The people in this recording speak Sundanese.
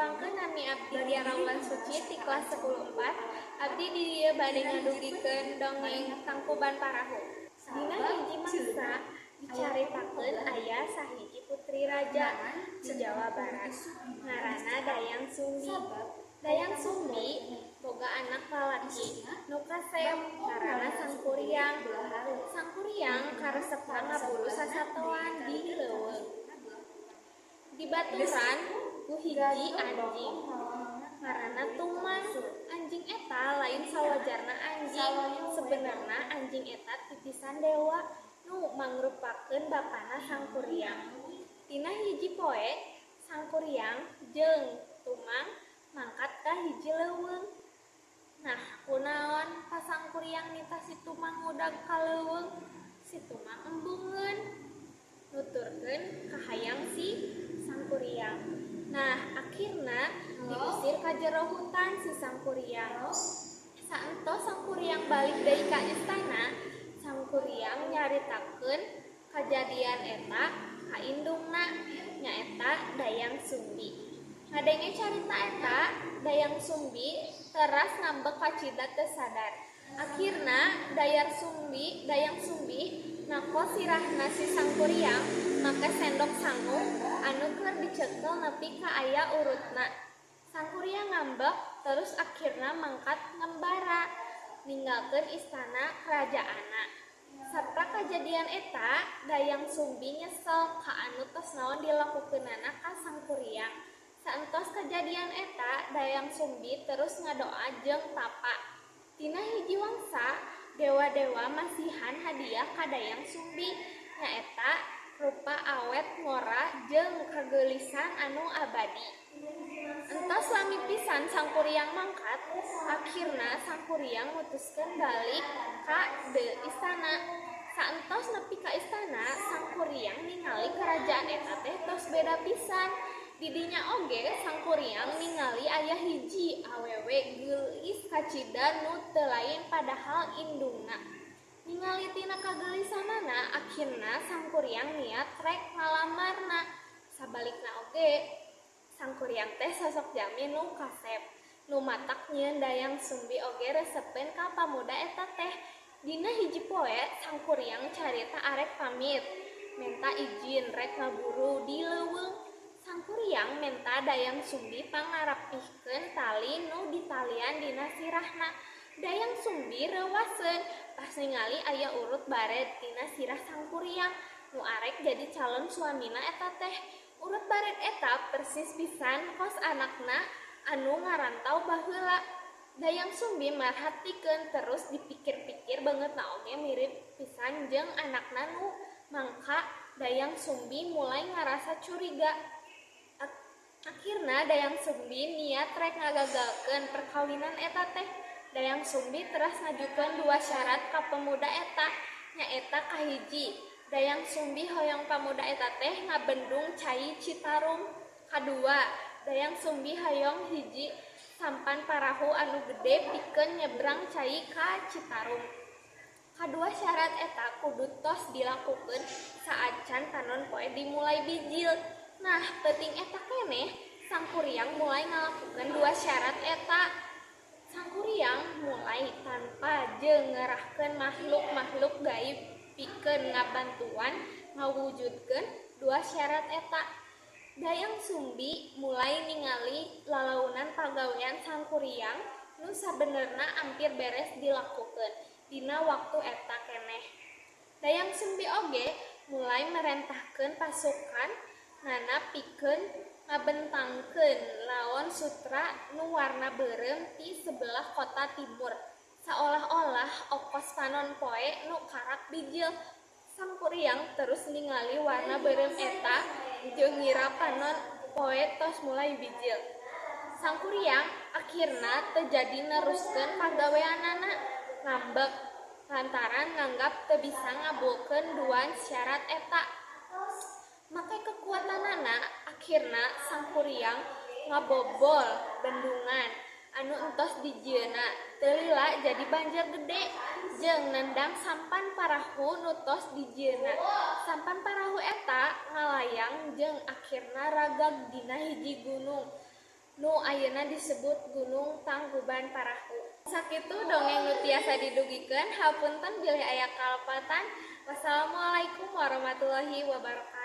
Pangkeun nami abdi tiara wulan suci ti kelas 10-4. Abdi di dieu bade ngadugikeun dongeng Tangkuban Parahu. Dina hiji mangsa dicaritakeun aya sahiji putri raja di Jawa Barat. Ngaranna Dayang Sumbi. Dayang Sumbi boga anak lalaki nu kasep ngaranna Sangkuriang. Sangkuriang karesepna ngaburu sasatoan di leuweung. Di baturan ku hiji anjing ngaranna Tumang. Anjing eta lain sawajarna anjing, sebenarna anjing eta titisan dewa nu mangrupakeun bapana Sangkuriang. Tina hiji poe Sangkuriang jeung Tumang mangkat ka hiji leuweung. Nah, kunaon pas Sangkuriang nita si Tumang udag ka leuweung, si Tumang embungeun nuturkeun ka hayang si Sangkuriang. Nah, akhirna diusir ka jero hutan si Sangkuriang. Saentos Sangkuriang balik deui ka istana, Sangkuriang nyaritakeun kajadian eta ka indungna nyaeta Dayang Sumbi. Ngadenge carita eta, Dayang Sumbi teras ngambek kacida teu sadar. Akhirna Dayang Sumbi nako sirahna si Sangkuriang make sendok sangu anu keur dicekel nepi ka aya urutna. Sangkuriang ngambek terus akhirna mangkat ngembara ninggalkeun istana kerajaanna. Sarta kajadian eta Dayang Sumbi nyesel ka anu tos naon dilakukeunana ka Sangkuriang. Saentos kajadian eta Dayang Sumbi terus ngadoa jeung tapa. Tina hiji wangsa dewa-dewa masihan hadiah ka Dayang Sumbi nyaeta rupa awet ngora jeung kageulisan anu abadi. Entos lami pisan Sangkuriang mangkat, akhirna Sangkuriang mutuskeun balik ka istana. Saentos nepi ka istana, Sangkuriang ningali kerajaan eta teh tos beda pisan. Di dinya oge Sangkuriang ningali aya hiji awewe geulis kacida nu teu lain padahal indungna. Ningali tina kageulisanana, akhirna Sangkuriang niat rek ngalamarna. Sabalikna oge Sangkuriang teh sosok jami nu kasep. Nu matak nyieun Dayang Sumbi oge resepeun ka pamuda eta teh. Dina hiji poe Sangkuriang carita arek pamit, menta izin rek ngaburu di leuweung. Sangkuriang menta Dayang Sumbi pangarapihkeun tali nu ditalian dina sirahna. Dayang Sumbi reuwaseun pas ningali aya urut baret tina sirah Sangkuriang nu arek jadi calon suamina eta teh. Urut baret eta persis pisan kos anakna anu ngarantau baheula. Dayang Sumbi marhatikeun terus dipikir-pikir beungeutna oge mirip pisan jeung anakna nu mangka Dayang Sumbi mulai ngarasa curiga. Akhirna Dayang Sumbi niat rek ngagagalkeun perkawinan eta teh. Dayang Sumbi teras ngajukeun 2 syarat ka pemuda eta, nyaeta kahiji, Dayang Sumbi hoyong pemuda eta teh ngabendung cai Citarum. Kadua, Dayang Sumbi hoyong hiji sampan parahu anu gede pikeun nyebrang cai ka Citarum. Kadua syarat eta kudu tos dilakukeun saacan tanon poe dimulai bijil. Nah, penting eta keneh, Sangkuriang mulai ngalakukeun 2 syarat eta. Sangkuriang mulai tanpa jeung ngerahkeun makhluk-makhluk gaib pikeun ngabantuan ngawujudkeun 2 syarat eta. Dayang Sumbi mulai ningali lalaunan pagawean Sangkuriang nu sabenerna ampir beres dilakukeun dina waktu eta keneh. Dayang Sumbi oge mulai merentahkeun pasukan ngana pikeun ngabentangkeun lawan sutra nu warna beureum ti sebelah kota timur. Seolah-olah okos panon poe nu karak bijil. Sangkuriang terus ningali warna beureum eta jeung ngira panon poe tos mulai bijil. Sangkuriang akhirna teu jadi neruskeun pagaweanana, ngambek lantaran nganggap teu bisa ngabulkeun 2 syarat eta. Make kekuatanana, akhirna Sangkuriang ngabobol bendungan anu entos dijieuna teu lila jadi banjir gede jeung nendang sampan parahu nu tos dijieuna. Sampan parahu eta ngalayang jeung akhirna ragag dina hiji gunung. nu ayeuna disebut Gunung Tangkuban Parahu. Sakitu dongeng nu tiasa didugikeun, hapunten bilih aya kalpatan. Wassalamualaikum warahmatullahi wabarakatuh.